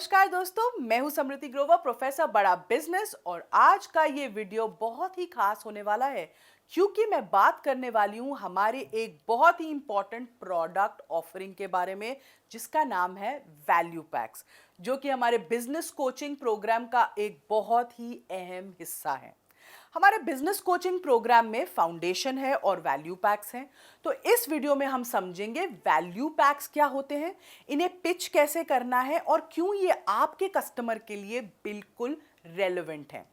नमस्कार दोस्तों, मैं हूं समृति ग्रोवर, प्रोफेसर बड़ा बिजनेस। और आज का ये वीडियो बहुत ही खास होने वाला है क्योंकि मैं बात करने वाली हूं हमारे एक बहुत ही इंपॉर्टेंट प्रोडक्ट ऑफरिंग के बारे में जिसका नाम है वैल्यू पैक्स, जो कि हमारे बिजनेस कोचिंग प्रोग्राम का एक बहुत ही अहम हिस्सा है। हमारे बिजनेस कोचिंग प्रोग्राम में फाउंडेशन है और वैल्यू पैक्स हैं। तो इस वीडियो में हम समझेंगे वैल्यू पैक्स क्या होते हैं, इन्हें पिच कैसे करना है और क्यों ये आपके कस्टमर के लिए बिल्कुल रेलेवेंट है।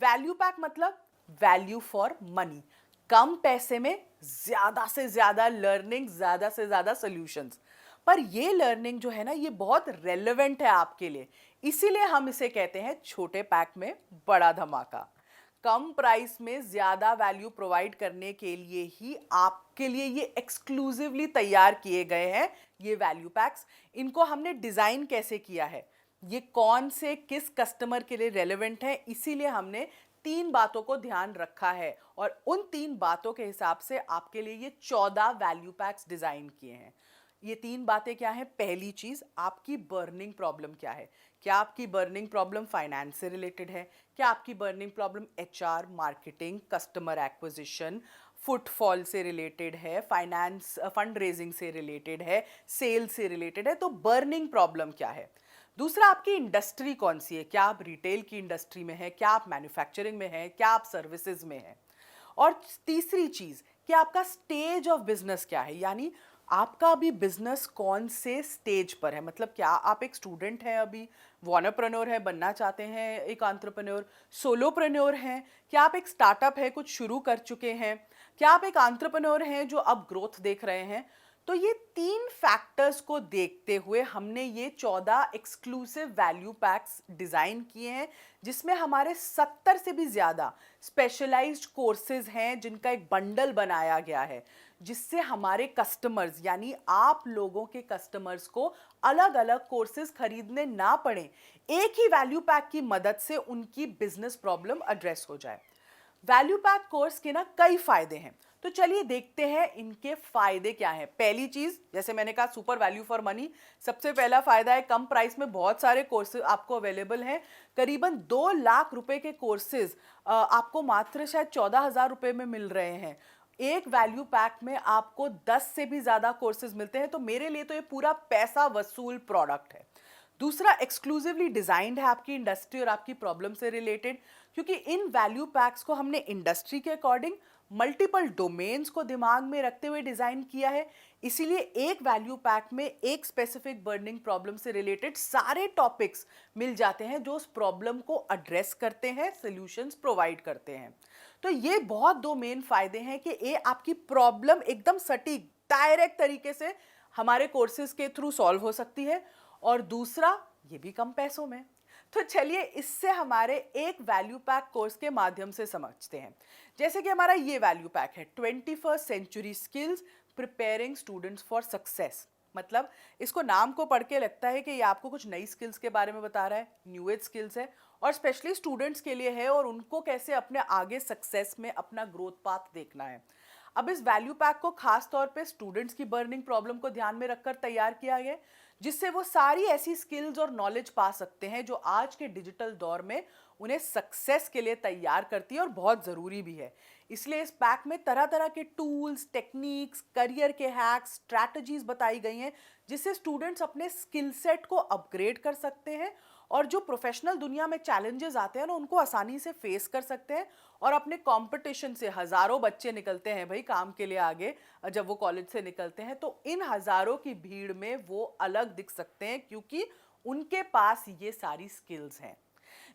वैल्यू पैक मतलब वैल्यू फॉर मनी, कम पैसे में ज्यादा से ज्यादा लर्निंग, ज्यादा से ज्यादा सॉल्यूशंस। पर ये लर्निंग जो है ना, ये बहुत रेलेवेंट है आपके लिए, इसीलिए हम इसे कहते हैं छोटे पैक में बड़ा धमाका। कम प्राइस में ज्यादा वैल्यू प्रोवाइड करने के लिए ही आपके लिए ये एक्सक्लूसिवली तैयार किए गए हैं ये वैल्यू पैक्स। इनको हमने डिजाइन कैसे किया है, ये कौन से किस कस्टमर के लिए रेलेवेंट है, इसीलिए हमने 3 बातों को ध्यान रखा है और उन 3 बातों के हिसाब से आपके लिए ये 14 वैल्यू पैक्स डिजाइन किए हैं। ये 3 बातें क्या हैं? पहली चीज, आपकी बर्निंग प्रॉब्लम क्या है। क्या आपकी बर्निंग प्रॉब्लम फाइनेंस से रिलेटेड है? क्या आपकी burning problem HR, marketing, customer acquisition, footfall से रिलेटेड है, फाइनेंस फंड रेजिंग से रिलेटेड है, सेल से रिलेटेड है? तो बर्निंग प्रॉब्लम क्या है। दूसरा, आपकी इंडस्ट्री कौन सी है। क्या आप रिटेल की इंडस्ट्री में है, क्या आप मैन्युफैक्चरिंग में है, क्या आप सर्विसेज में है। और तीसरी चीज कि आपका स्टेज ऑफ बिजनेस क्या है, यानी आपका अभी बिजनेस कौन से स्टेज पर है। मतलब क्या आप एक स्टूडेंट हैं, अभी वॉनरप्रेन्योर है, बनना चाहते हैं एक एंटरप्रेन्योर, सोलोप्रेन्योर हैं, क्या आप एक स्टार्टअप है, कुछ शुरू कर चुके हैं, क्या आप एक एंटरप्रेन्योर हैं जो अब ग्रोथ देख रहे हैं। तो ये 3 फैक्टर्स को देखते हुए हमने ये 14 एक्सक्लूसिव वैल्यू पैक्स डिजाइन किए हैं, जिसमें हमारे 70 से भी ज्यादा स्पेशलाइज्ड कोर्सेज हैं जिनका एक बंडल बनाया गया है, जिससे हमारे कस्टमर्स यानी आप लोगों के कस्टमर्स को अलग अलग कोर्सेज खरीदने ना पड़े, एक ही वैल्यू पैक की मदद से उनकी बिजनेस प्रॉब्लम एड्रेस हो जाए। वैल्यू पैक कोर्स के ना कई फायदे हैं, तो चलिए देखते हैं इनके फायदे क्या हैं। पहली चीज, जैसे मैंने कहा, सुपर वैल्यू फॉर मनी। सबसे पहला फायदा है कम प्राइस में बहुत सारे कोर्सेज आपको अवेलेबल हैं। करीबन 2 लाख रुपए के कोर्सेज आपको मात्र शायद 14,000 रुपए में मिल रहे हैं। एक वैल्यू पैक में आपको 10 से भी ज्यादा कोर्सेज मिलते हैं, तो मेरे लिए तो ये पूरा पैसा वसूल प्रोडक्ट है। दूसरा, एक्सक्लूसिवली डिजाइंड है आपकी इंडस्ट्री और आपकी प्रॉब्लम से रिलेटेड, क्योंकि इन वैल्यू पैक्स को हमने इंडस्ट्री के अकॉर्डिंग मल्टीपल डोमेन्स को दिमाग में रखते हुए डिजाइन किया है। इसीलिए एक वैल्यू पैक में एक स्पेसिफिक बर्निंग प्रॉब्लम से रिलेटेड सारे टॉपिक्स मिल जाते हैं जो उस प्रॉब्लम को एड्रेस करते हैं, सॉल्यूशंस प्रोवाइड करते हैं। तो ये बहुत 2 मेन फायदे हैं कि ये आपकी प्रॉब्लम एकदम सटीक डायरेक्ट तरीके से हमारे कोर्सेज के थ्रू सॉल्व हो सकती है, और दूसरा, ये भी कम पैसों में। तो चलिए इससे हमारे एक वैल्यू पैक कोर्स के माध्यम से समझते हैं। जैसे कि हमारा ये वैल्यू पैक है 21st century skills preparing students for success. मतलब इसको नाम को पढ़ के लगता है कि ये आपको कुछ नई स्किल्स के बारे में बता रहा है, न्यू एज स्किल्स है और स्पेशली स्टूडेंट्स के लिए है, और उनको कैसे अपने आगे सक्सेस में अपना ग्रोथ पाथ देखना है। अब इस वैल्यू पैक को खास तौर पे स्टूडेंट्स की बर्निंग प्रॉब्लम को ध्यान में रखकर तैयार किया गया है, जिससे वो सारी ऐसी स्किल्स और नॉलेज पा सकते हैं जो आज के डिजिटल दौर में उन्हें सक्सेस के लिए तैयार करती है और बहुत ज़रूरी भी है। इसलिए इस पैक में तरह तरह के टूल्स, टेक्निक्स, करियर के हैक्स, स्ट्रैटेजीज बताई गई हैं, जिससे स्टूडेंट्स अपने स्किल सेट को अपग्रेड कर सकते हैं और जो प्रोफेशनल दुनिया में चैलेंजेस आते हैं ना, उनको आसानी से फेस कर सकते हैं और अपने कंपटीशन से हजारों बच्चे निकलते हैं भाई काम के लिए आगे। जब वो कॉलेज से निकलते हैं तो इन हजारों की भीड़ में वो अलग दिख सकते हैं, क्योंकि उनके पास ये सारी स्किल्स हैं।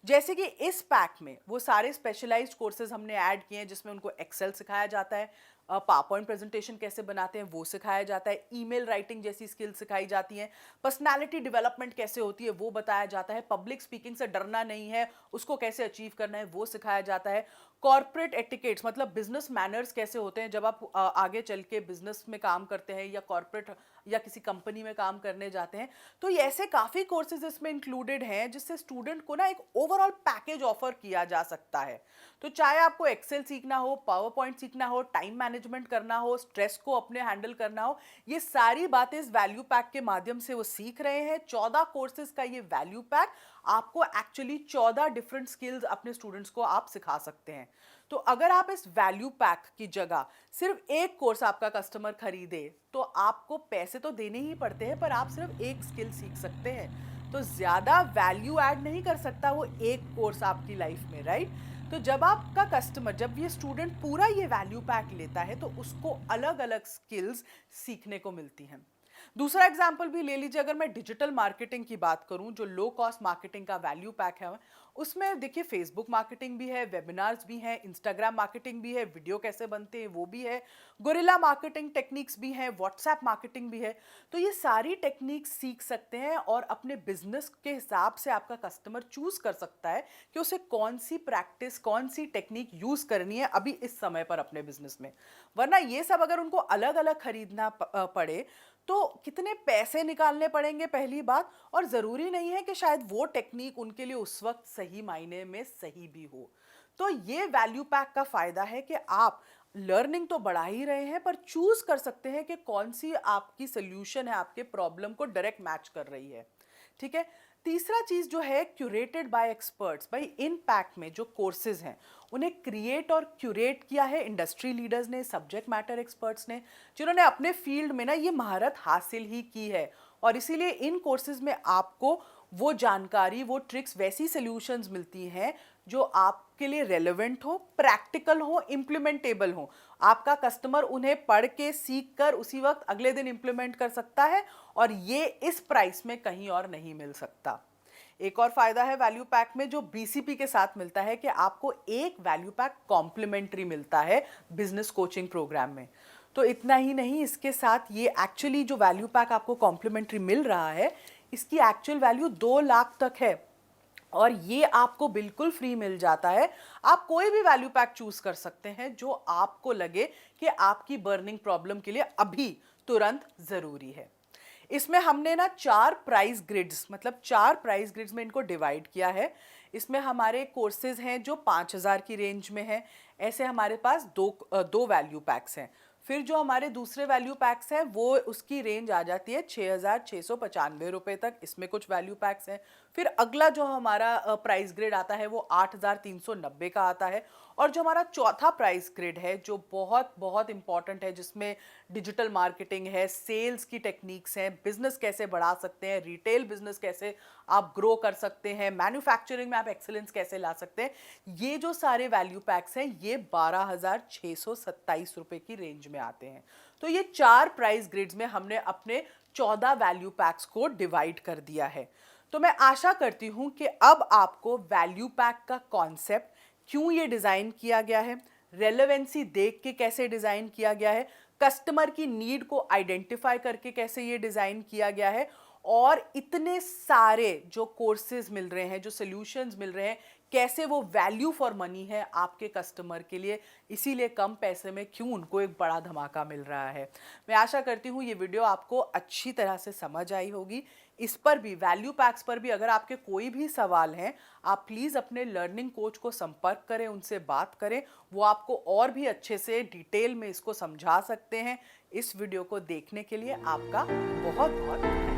जैसे कि इस पैक में वो सारे स्पेशलाइज्ड कोर्सेज हमने ऐड किए हैं, जिसमें उनको एक्सेल सिखाया जाता है, पावरपॉइंट प्रेजेंटेशन कैसे बनाते हैं वो सिखाया जाता है, ईमेल राइटिंग जैसी स्किल सिखाई जाती हैं, पर्सनालिटी डेवलपमेंट कैसे होती है वो बताया जाता है, पब्लिक स्पीकिंग से डरना नहीं है, उसको कैसे अचीव करना है वो सिखाया जाता है, कॉर्पोरेट एटिकेट्स मतलब बिजनेस मैनर्स कैसे होते हैं जब आप आगे चल के बिजनेस में काम करते हैं या कॉर्पोरेट या किसी कंपनी में काम करने जाते हैं। तो ये ऐसे काफ़ी कोर्सेज इसमें इंक्लूडेड हैं, जिससे स्टूडेंट को ना एक ओवरऑल पैकेज ऑफर किया जा सकता है। तो चाहे आपको एक्सेल सीखना हो, पावर पॉइंट सीखना हो, टाइम मैनेजमेंट करना हो, स्ट्रेस को अपने हैंडल करना हो, ये सारी बातें इस वैल्यू पैक के माध्यम से वो सीख रहे हैं। 14 कोर्सेज का ये वैल्यू पैक आपको एक्चुअली 14 डिफरेंट स्किल्स अपने स्टूडेंट्स को आप सिखा सकते हैं। तो अगर आप इस वैल्यू पैक की जगह सिर्फ एक कोर्स आपका कस्टमर खरीदे तो आपको पैसे तो देने ही पड़ते हैं, पर आप सिर्फ एक स्किल सीख सकते हैं। तो ज्यादा वैल्यू ऐड नहीं कर सकता वो एक कोर्स आपकी लाइफ में, राइट? तो जब आपका कस्टमर, जब ये स्टूडेंट पूरा ये वैल्यू पैक लेता है तो उसको अलग अलग स्किल्स सीखने को मिलती हैं। दूसरा एग्जाम्पल भी ले लीजिए, अगर मैं डिजिटल मार्केटिंग की बात करूं, जो लो कॉस्ट मार्केटिंग का वैल्यू पैक है, उसमें देखिए फेसबुक मार्केटिंग भी है, वेबिनार्स भी हैं, इंस्टाग्राम मार्केटिंग भी है, वीडियो कैसे बनते हैं वो भी है, गोरिल्ला मार्केटिंग टेक्निक्स भी हैं, व्हाट्सएप मार्केटिंग भी है। तो ये सारी टेक्निक्स सीख सकते हैं और अपने बिजनेस के हिसाब से आपका कस्टमर चूज कर सकता है कि उसे कौन सी प्रैक्टिस, कौन सी टेक्निक यूज करनी है अभी इस समय पर अपने बिजनेस में। वरना ये सब अगर उनको अलग अलग खरीदना पड़े तो कितने पैसे निकालने पड़ेंगे पहली बात, और जरूरी नहीं है कि शायद वो टेक्निक उनके लिए उस वक्त सही मायने में सही भी हो। तो ये वैल्यू पैक का फायदा है कि आप लर्निंग तो बढ़ा ही रहे हैं, पर चूज कर सकते हैं कि कौन सी आपकी सोल्यूशन है, आपके प्रॉब्लम को डायरेक्ट मैच कर रही है। ठीक है। तीसरा चीज जो है, क्यूरेटेड बाय एक्सपर्ट्स। भाई इन पैक में जो कोर्सेज हैं उन्हें क्रिएट और क्यूरेट किया है इंडस्ट्री लीडर्स ने, सब्जेक्ट मैटर एक्सपर्ट्स ने, जिन्होंने अपने फील्ड में ना ये महारत हासिल ही की है। और इसीलिए इन कोर्सेज में आपको वो जानकारी, वो ट्रिक्स, वैसी सॉल्यूशंस मिलती हैं जो आपके लिए रेलेवेंट हो, प्रैक्टिकल हो, इम्प्लीमेंटेबल हो। आपका कस्टमर उन्हें पढ़ के सीख कर उसी वक्त अगले दिन इम्प्लीमेंट कर सकता है, और ये इस प्राइस में कहीं और नहीं मिल सकता। एक और फायदा है वैल्यू पैक में जो बीसीपी के साथ मिलता है कि आपको एक वैल्यू पैक कॉम्प्लीमेंट्री मिलता है बिजनेस कोचिंग प्रोग्राम में। तो इतना ही नहीं, इसके साथ ये एक्चुअली जो वैल्यू पैक आपको कॉम्प्लीमेंट्री मिल रहा है, इसकी एक्चुअल वैल्यू 2 लाख तक है, और ये आपको बिल्कुल फ्री मिल जाता है। आप कोई भी वैल्यू पैक चूज कर सकते हैं जो आपको लगे कि आपकी बर्निंग प्रॉब्लम के लिए अभी तुरंत जरूरी है। इसमें हमने ना 4 प्राइस ग्रिड्स, मतलब 4 प्राइस ग्रिड्स में इनको डिवाइड किया है। इसमें हमारे कोर्सेज हैं जो 5000 की रेंज में है, ऐसे हमारे पास दो वैल्यू पैक्स हैं। फिर जो हमारे दूसरे वैल्यू पैक्स हैं वो उसकी रेंज आ जाती है 6695 रुपए तक, इसमें कुछ वैल्यू पैक्स हैं। फिर अगला जो हमारा प्राइस ग्रेड आता है वो 8390 का आता है। और जो हमारा चौथा प्राइस ग्रेड है जो बहुत बहुत इंपॉर्टेंट है, जिसमें डिजिटल मार्केटिंग है, सेल्स की टेक्निक्स हैं, बिजनेस कैसे बढ़ा सकते हैं, रिटेल बिजनेस कैसे आप ग्रो कर सकते हैं, मैन्युफैक्चरिंग में आप एक्सीलेंस कैसे ला सकते हैं, ये जो सारे वैल्यू पैक्स हैं ये 12627 रुपए की रेंज में आते हैं। तो ये 4 प्राइस ग्रिड्स में हमने अपने 14 वैल्यू पैक्स को डिवाइड कर दिया है। तो मैं आशा करती हूं कि अब आपको वैल्यू पैक का कॉन्सेप्ट, क्यों ये डिजाइन किया गया है, रेलेवेंसी देख के कैसे डिजाइन किया गया है, कस्टमर की नीड को आइडेंटिफाई करके कैसे ये डिजाइन किया गया है, और इतने सारे जो कोर्सेज मिल रहे हैं, जो सॉल्यूशंस मिल रहे हैं, कैसे वो वैल्यू फॉर मनी है आपके कस्टमर के लिए, इसीलिए कम पैसे में क्यों उनको एक बड़ा धमाका मिल रहा है। मैं आशा करती हूँ ये वीडियो आपको अच्छी तरह से समझ आई होगी। इस पर भी, वैल्यू पैक्स पर भी अगर आपके कोई भी सवाल हैं, आप प्लीज़ अपने लर्निंग कोच को संपर्क करें, उनसे बात करें, वो आपको और भी अच्छे से डिटेल में इसको समझा सकते हैं। इस वीडियो को देखने के लिए आपका बहुत बहुत धन्यवाद।